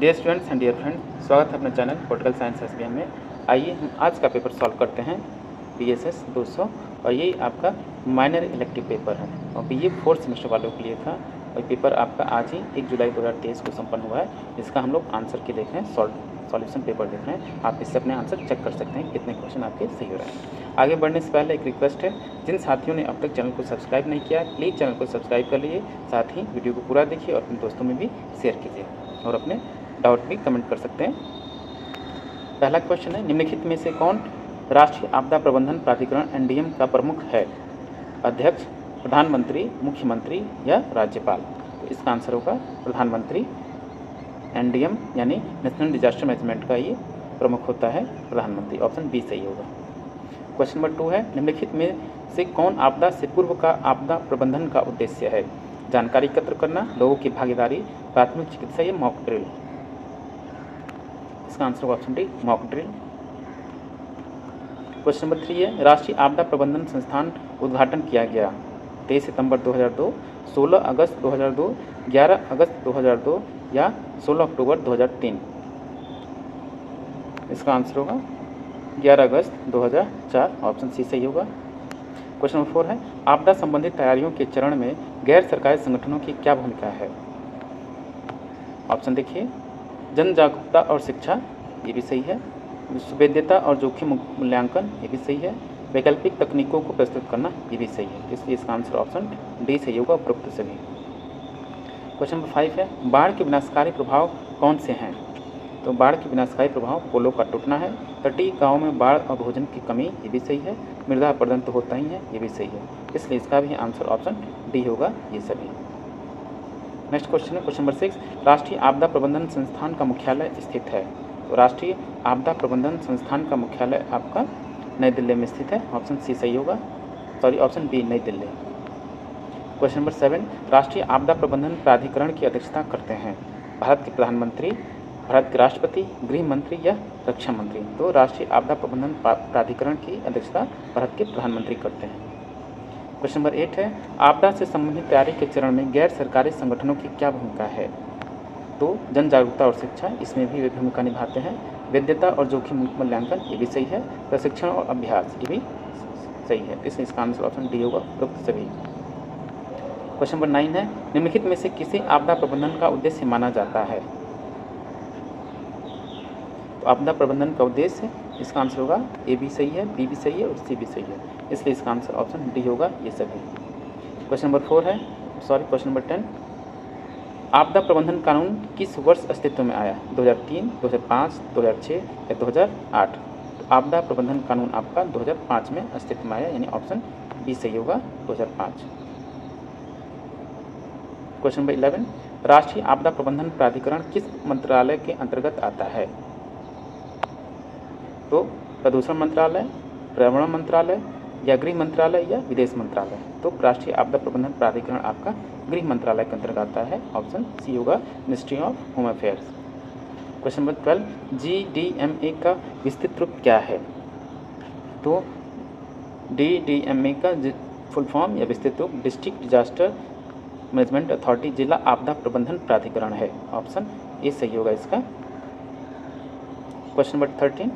Dear students and dear friend, स्वागत है अपने चैनल पॉलिटिकल साइंस एसबीएम में। आइए हम आज का पेपर सॉल्व करते हैं बीएसएस 200 और ये आपका माइनर इलेक्टिव पेपर है और बीए 4th सेमेस्टर वालों के लिए था। और पेपर आपका आज ही 1 जुलाई 2023 को संपन्न हुआ है। इसका हम लोग आंसर के देख रहे हैं, सॉल्यूशन पेपर देख रहे हैं। आप इससे अपने आंसर चेक कर सकते हैं कितने क्वेश्चन आपके सही हो रहे हैं। आगे बढ़ने से पहले एक रिक्वेस्ट है, जिन साथियों ने अब तक चैनल को सब्सक्राइब नहीं किया प्लीज़ चैनल को सब्सक्राइब कर लीजिए, साथ ही वीडियो को पूरा देखिए और अपने दोस्तों में भी शेयर कीजिए और अपने डाउट भी कमेंट कर सकते हैं। पहला क्वेश्चन है, निम्नलिखित में से कौन राष्ट्रीय आपदा प्रबंधन प्राधिकरण एनडीएम का प्रमुख है? अध्यक्ष, प्रधानमंत्री, मुख्यमंत्री या राज्यपाल? तो इसका आंसर होगा प्रधानमंत्री। एनडीएम यानी नेशनल डिजास्टर मैनेजमेंट का ये प्रमुख होता है प्रधानमंत्री। ऑप्शन बी सही होगा। क्वेश्चन नंबर 2 है, निम्नलिखित में से कौन आपदा से पूर्व का आपदा प्रबंधन का उद्देश्य है? जानकारी एकत्र करना, लोगों की भागीदारी, प्राथमिक चिकित्सा या मॉक ड्रिल? इसका आंसर होगा option D, mock drill. Question number 3 है, राष्ट्रीय आपदा प्रबंधन संस्थान उद्घाटन किया गया 23 सितंबर 2002, 16 अगस्त 2002, 11 अगस्त 2002 या 16 अक्टूबर 2003? इसका आंसर होगा 11 अगस्त 2004। ऑप्शन सी सही होगा। क्वेश्चन नंबर 4 है, आपदा संबंधी तैयारियों के चरण में गैर सरकारी संगठनों की क्या भूमिका है? ऑप्शन देखिए, जन जागरूकता और शिक्षा, ये भी सही है। विश्ववेद्यता और जोखिम मूल्यांकन, ये भी सही है। वैकल्पिक तकनीकों को प्रस्तुत करना, ये भी सही है। इसलिए इसका आंसर ऑप्शन डी सही होगा, उपरोक्त सभी। क्वेश्चन नंबर 5 है, बाढ़ के विनाशकारी प्रभाव कौन से हैं? तो बाढ़ के विनाशकारी प्रभाव पुलों का टूटना है, तटीय गाँव में बाढ़ और भोजन की कमी, ये भी सही है। मृदा अपरदन तो होता ही है, ये भी सही है। इसलिए इसका भी आंसर ऑप्शन डी होगा, ये सभी। नेक्स्ट क्वेश्चन है, क्वेश्चन नंबर 6, राष्ट्रीय आपदा प्रबंधन संस्थान का मुख्यालय स्थित है? तो राष्ट्रीय आपदा प्रबंधन संस्थान का मुख्यालय आपका नई दिल्ली में स्थित है। ऑप्शन सी सही होगा, ऑप्शन बी नई दिल्ली। क्वेश्चन नंबर 7, राष्ट्रीय आपदा प्रबंधन प्राधिकरण की अध्यक्षता करते हैं भारत के प्रधानमंत्री, भारत के राष्ट्रपति, गृह मंत्री या रक्षा मंत्री? तो राष्ट्रीय आपदा प्रबंधन प्राधिकरण की अध्यक्षता भारत के प्रधानमंत्री करते हैं। क्वेश्चन नंबर 8 है, आपदा से संबंधित तैयारी के चरण में गैर सरकारी संगठनों की क्या भूमिका है? तो जन जागरूकता और शिक्षा, इसमें भी वे भूमिका निभाते हैं। वैधता और जोखिम मूल्यांकन, ये भी सही है। प्रशिक्षण और अभ्यास, ये भी सही है। इसलिए इसका आंसर ऑप्शन डी होगा, उपरोक्त सभी। क्वेश्चन नंबर 9 है, निम्नलिखित में से किसे आपदा प्रबंधन का उद्देश्य माना जाता है? तो आपदा प्रबंधन का उद्देश्य, इसका आंसर होगा ए भी सही है, बी भी सही है और सी भी सही है। इसलिए इसका आंसर ऑप्शन डी होगा, ये सभी। क्वेश्चन नंबर क्वेश्चन नंबर 10, आपदा प्रबंधन कानून किस वर्ष अस्तित्व में आया? 2003, 2005, 2006 या 2008? तो आपदा प्रबंधन कानून आपका 2005 में अस्तित्व में आया, यानी ऑप्शन बी सही होगा, 2005। क्वेश्चन नंबर 11, राष्ट्रीय आपदा प्रबंधन प्राधिकरण किस मंत्रालय के अंतर्गत आता है? तो प्रदूषण मंत्रालय, पर्यावरण मंत्रालय या गृह मंत्रालय या विदेश मंत्रालय? तो राष्ट्रीय आपदा प्रबंधन प्राधिकरण आपका गृह मंत्रालय के अंतर्गत आता है। ऑप्शन सी होगा, ministry of home affairs. Question number 12, GDMA का विस्तृत रूप क्या है? तो DDMA का फुल फॉर्म या विस्तृत रूप डिस्ट्रिक्ट डिजास्टर मैनेजमेंट अथॉरिटी, जिला आपदा प्रबंधन प्राधिकरण है। ऑप्शन ए सही होगा इसका। क्वेश्चन नंबर 13,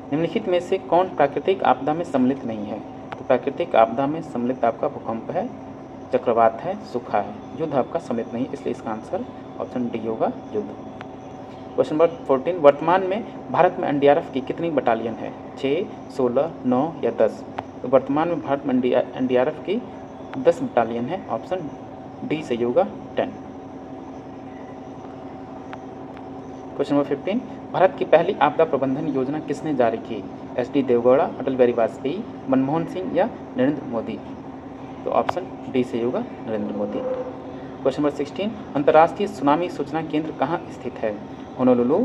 निम्नलिखित में से कौन प्राकृतिक आपदा में सम्मिलित नहीं है? तो प्राकृतिक आपदा में सम्मिलित आपका भूकंप है, चक्रवात है, सूखा है। युद्ध आपका सम्मिलित नहीं, इसलिए इसका आंसर ऑप्शन डी होगा, युद्ध। क्वेश्चन नंबर 14, वर्तमान में भारत में एनडीआरएफ की कितनी बटालियन है? 6, 16, 9 या 10? तो वर्तमान में भारत में एनडीआरएफ की 10 बटालियन है। ऑप्शन डी सही होगा, 10। क्वेश्चन नंबर 15, भारत की पहली आपदा प्रबंधन योजना किसने जारी की? SD देवगौड़ा, अटल बिहारी वाजपेयी, मनमोहन सिंह या नरेंद्र मोदी? तो ऑप्शन डी सही होगा, नरेंद्र मोदी। क्वेश्चन नंबर 16, अंतर्राष्ट्रीय सुनामी सूचना केंद्र कहाँ स्थित है? होनोलुलु,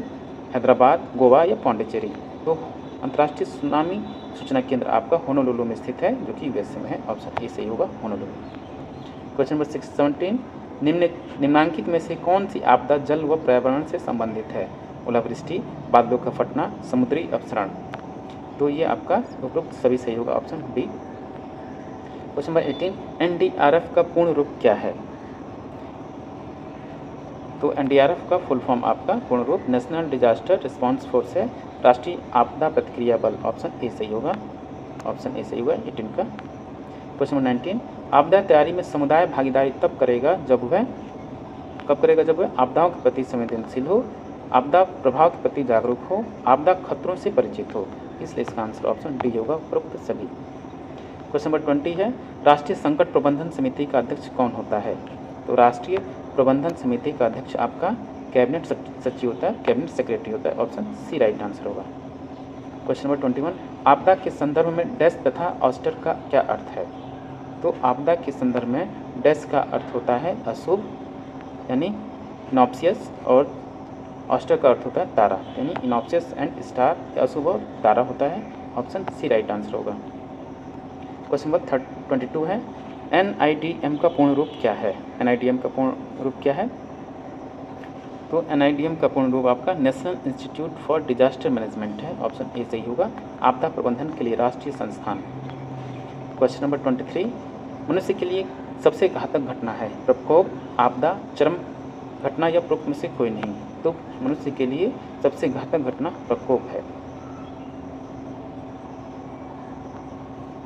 हैदराबाद, गोवा या पौंडीचेरी? तो अंतर्राष्ट्रीय सुनामी सूचना केंद्र आपका होनोलुलु में स्थित है, जो कि USA में है। ऑप्शन ए सही होगा, होनोलुलु। क्वेश्चन नंबर 17, निम्नांकित में से कौन सी आपदा जल व पर्यावरण से संबंधित है? ओलावृष्टि, बादलों का फटना, समुद्री अपसरण? तो ये आपका उपरोक्त सभी सही होगा, option B. Question number 18, NDRF का पूर्ण रूप क्या है? तो NDRF का फुल फॉर्म आपका पूर्ण रूप नेशनल डिजास्टर रिस्पांस फोर्स है, राष्ट्रीय आपदा प्रतिक्रिया बल। ऑप्शन ए सही होगा, ऑप्शन ए सही होगा 18 का। क्वेश्चन नंबर 19, आपदा तैयारी में समुदाय भागीदारी तब करेगा जब वह आपदाओं के प्रति संवेदनशील हो, आपदा प्रभाव के प्रति जागरूक हो, आपदा खतरों से परिचित हो। इसलिए इसका आंसर ऑप्शन डी होगा, उपरोक्त सभी। क्वेश्चन नंबर 20 है, राष्ट्रीय संकट प्रबंधन समिति का अध्यक्ष कौन होता है? तो राष्ट्रीय प्रबंधन समिति का अध्यक्ष आपका कैबिनेट सचिव होता है, कैबिनेट सेक्रेटरी होता है। ऑप्शन सी राइट आंसर होगा। क्वेश्चन नंबर 21, आपदा के संदर्भ में डैश तथा ऑस्टर का क्या अर्थ है? तो आपदा के संदर्भ में डैश का अर्थ होता है अशुभ यानी इनऑप्सियस, और ऑस्टर का अर्थ होता है तारा यानी इनऑप्सियस एंड स्टार, अशुभ और तारा होता है। ऑप्शन सी राइट आंसर होगा। क्वेश्चन नंबर 22 है, NIDM का पूर्ण रूप क्या है? NIDM का पूर्ण रूप क्या है? तो NIDM का पूर्ण रूप आपका national institute for disaster management है। ऑप्शन ए सही होगा, आपदा प्रबंधन के लिए राष्ट्रीय संस्थान। क्वेश्चन नंबर 23, मनुष्य के लिए सबसे घातक घटना है? प्रकोप, आपदा, चरम घटना या उपरोक्त में से कोई नहीं? तो मनुष्य के लिए सबसे घातक घटना प्रकोप है।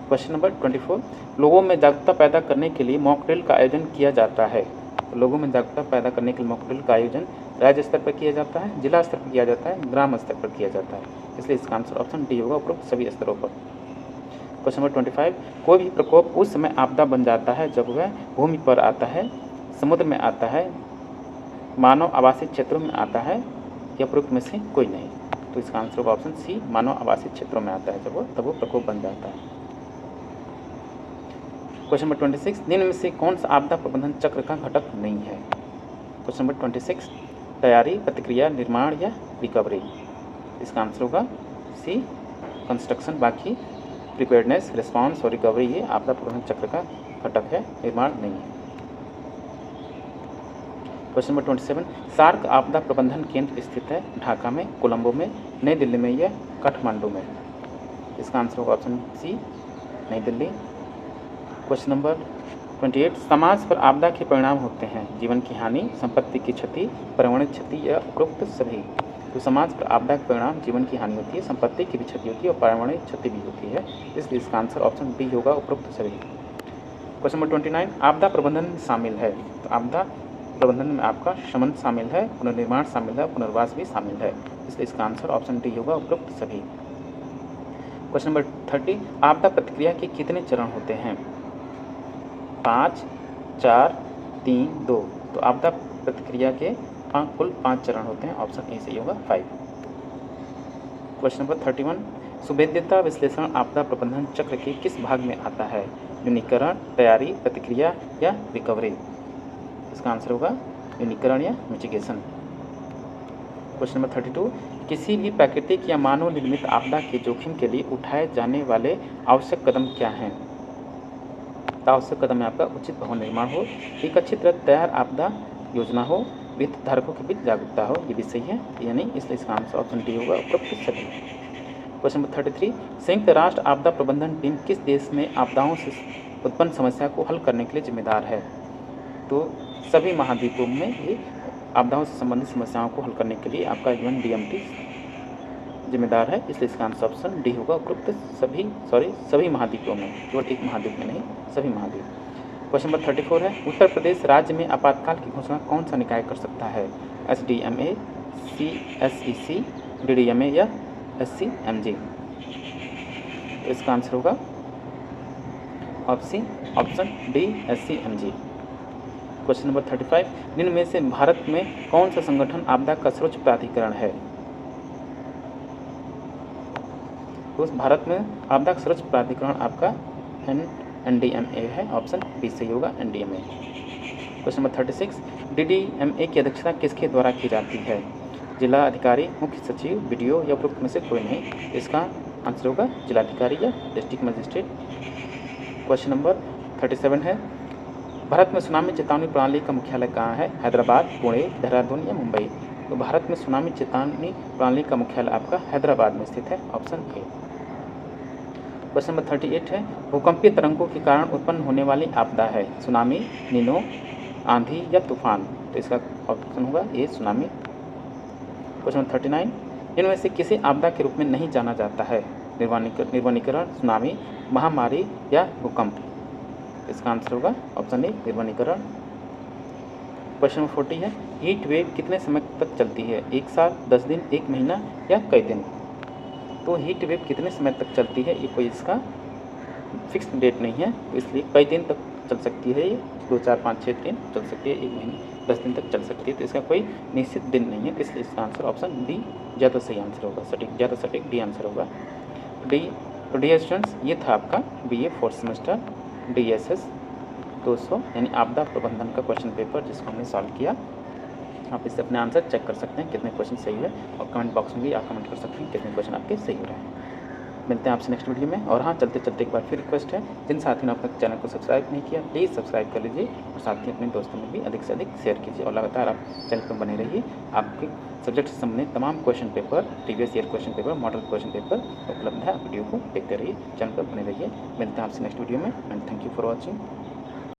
क्वेश्चन नंबर 24, लोगों में जागरूकता पैदा करने के लिए मॉक ड्रिल का आयोजन किया जाता है। तो लोगों में जागरूकता पैदा करने के लिए मॉक ड्रिल का आयोजन राज्य स्तर पर किया जाता है, जिला स्तर पर किया जाता है, ग्राम स्तर पर किया जाता है। इसलिए इसका आंसर ऑप्शन डी होगा, उपरोक्त सभी स्तरों पर। क्वेश्चन नंबर 25, कोई भी प्रकोप उस समय आपदा बन जाता है जब वह भूमि पर आता है, समुद्र में आता है, मानव आवासीय क्षेत्रों में आता है या उपरोक्त में से कोई नहीं? तो इसका आंसर होगा ऑप्शन सी, मानव आवासीय क्षेत्रों में आता है तब वो प्रकोप बन जाता है। क्वेश्चन नंबर 26, निम्न में से कौन सा आपदा प्रबंधन चक्र का घटक नहीं है? क्वेश्चन नंबर 26, तैयारी, प्रतिक्रिया, निर्माण या रिकवरी? इसका आंसर होगा सी, कंस्ट्रक्शन। बाकी प्रिपेयर्डनेस, रिस्पांस और रिकवरी ये आपदा प्रबंधन चक्र का घटक है, निर्माण नहीं है। क्वेश्चन नंबर 27, सार्क आपदा प्रबंधन केंद्र स्थित है ढाका में, कोलंबो में, नई दिल्ली में या काठमांडू में? इसका आंसर होगा ऑप्शन सी, नई दिल्ली। क्वेश्चन नंबर 28, समाज पर आपदा के परिणाम होते हैं जीवन की हानि, संपत्ति की क्षति, पर्यावरण क्षति या उपरोक्त सभी? तो समाज पर आपदा के परिणाम जीवन की हानि होती है, संपत्ति की भी क्षति होती है और पर्यावरण क्षति भी होती है। इसलिए इसका आंसर ऑप्शन डी होगा, उपरोक्त सभी। क्वेश्चन नंबर 29, आपदा प्रबंधन में शामिल है? तो आपदा प्रबंधन में आपका शमन शामिल है, पुनर्निर्माण शामिल है, पुनर्वास भी शामिल है। इसलिए इसका आंसर ऑप्शन डी होगा, उपरोक्त सभी। क्वेश्चन नंबर 30, आपदा प्रतिक्रिया के कितने चरण होते हैं? 5, 4, 3, 2। तो आपदा प्रतिक्रिया के कुल 5 चरण होते हैं। ऑप्शन ए सही होगा, 5। क्वेश्चन नंबर 31, सुभेद्यता विश्लेषण आपदा प्रबंधन चक्र के किस भाग में आता है? न्यूनीकरण, तैयारी, प्रतिक्रिया या रिकवरी? इसका आंसर होगा न्यूनीकरण या मिटिगेशन। क्वेश्चन नंबर 32, किसी भी प्राकृतिक या मानव निर्मित आपदा के जोखिम के लिए उठाए जाने वाले आवश्यक कदम क्या हैं? आवश्यक कदम में आपका उचित भवन निर्माण हो, एक अच्छी तरह तैयार आपदा योजना हो, हितधारकों के बीच जागरूकता हो। ये भी सही है या नहीं? इसलिए इसका आंसर ऑप्शन डी होगा, उपरोक्त सभी। क्वेश्चन नंबर 33, संयुक्त राष्ट्र आपदा प्रबंधन टीम किस देश में आपदाओं से उत्पन्न समस्या को हल करने के लिए जिम्मेदार है? तो सभी महाद्वीपों में ये आपदाओं से संबंधित समस्याओं को हल करने के लिए आपका UNDMT जिम्मेदार है। इसलिए इसका आंसर ऑप्शन डी होगा, उपरोक्त सभी महाद्वीपों में, केवल एक महाद्वीप में नहीं, सभी महाद्वीप। क्वेश्चन नंबर 34 है, उत्तर प्रदेश राज्य में आपातकाल की घोषणा कौन सा निकाय कर सकता है? SDMA, CSEC, DDMA या SCMG? इसका आंसर होगा option D, SCMG। Question number 35, निम्न में से भारत में कौन सा संगठन आपदा का सर्वोच्च प्राधिकरण है? तो भारत में आपदा का सर्वोच्च प्राधिकरण आपका NDMA है। ऑप्शन बी सही होगा, NDMA। क्वेश्चन नंबर 36, DDMA की अध्यक्षता किसके द्वारा की जाती है? जिला अधिकारी, मुख्य सचिव, BDO या उपरोक्त में से कोई नहीं? इसका आंसर होगा जिलाधिकारी या डिस्ट्रिक्ट मजिस्ट्रेट। क्वेश्चन नंबर 37 है, भारत में सुनामी चेतावनी प्रणाली का मुख्यालय कहाँ है? हैदराबाद, पुणे, देहरादून या मुंबई? तो भारत में सुनामी चेतावनी प्रणाली का मुख्यालय आपका हैदराबाद में स्थित है। Option A. क्वेश्चन नंबर 38 है, भूकंपीय तरंगों के कारण उत्पन्न होने वाली आपदा है? सुनामी, नीनो, आंधी या तूफान, तो इसका ऑप्शन होगा ए सुनामी। क्वेश्चन नंबर 39, इनमें से किसी आपदा के रूप में नहीं जाना जाता है? निर्वनीकरण, सुनामी, महामारी या भूकंप? इसका आंसर होगा ऑप्शन ए निर्वनीकरण। क्वेश्चन नंबर 40 है, हीट वेव कितने समय तक चलती है? 1 साल, 10 दिन, 1 महीना या कई दिन? तो हीट वेव कितने समय तक चलती है, ये कोई इसका फिक्स डेट नहीं है, तो इसलिए कई दिन तक चल सकती है। ये 2, 4, 5, 6 दिन चल सकती है, 1 महीने 10 दिन तक चल सकती है, तो इसका कोई निश्चित दिन नहीं है, इसलिए इसका आंसर ऑप्शन डी ज़्यादा सही आंसर होगा, ज़्यादा सटीक डी आंसर होगा। तो डी स्टूडेंट्स, ये था आपका BA 4th सेमेस्टर DSS 200 यानी आपदा प्रबंधन का क्वेश्चन पेपर, जिसको हमने सॉल्व किया। आप इससे अपने आंसर चेक कर सकते हैं कितने क्वेश्चन सही है, और कमेंट बॉक्स में भी आप कमेंट कर सकते हैं कितने क्वेश्चन आपके सही हो रहे हैं। मिलते हैं आपसे नेक्स्ट वीडियो में। और हाँ, चलते चलते एक बार फिर रिक्वेस्ट है, जिन साथियों ने अब तक चैनल को सब्सक्राइब नहीं किया, प्लीज़ सब्सक्राइब कर लीजिए, और साथ ही अपने दोस्तों में भी अधिक से अधिक शेयर कीजिए, और लगातार आप चैनल पर बने रहिए। आपके सब्जेक्ट से संबंधित तमाम question paper, previous year question paper, model question paper उपलब्ध है। आप वीडियो को देखते रहिए, चैनल पर बने रहिए। मिलते हैं आपसे नेक्स्ट वीडियो में, and thank you for watching.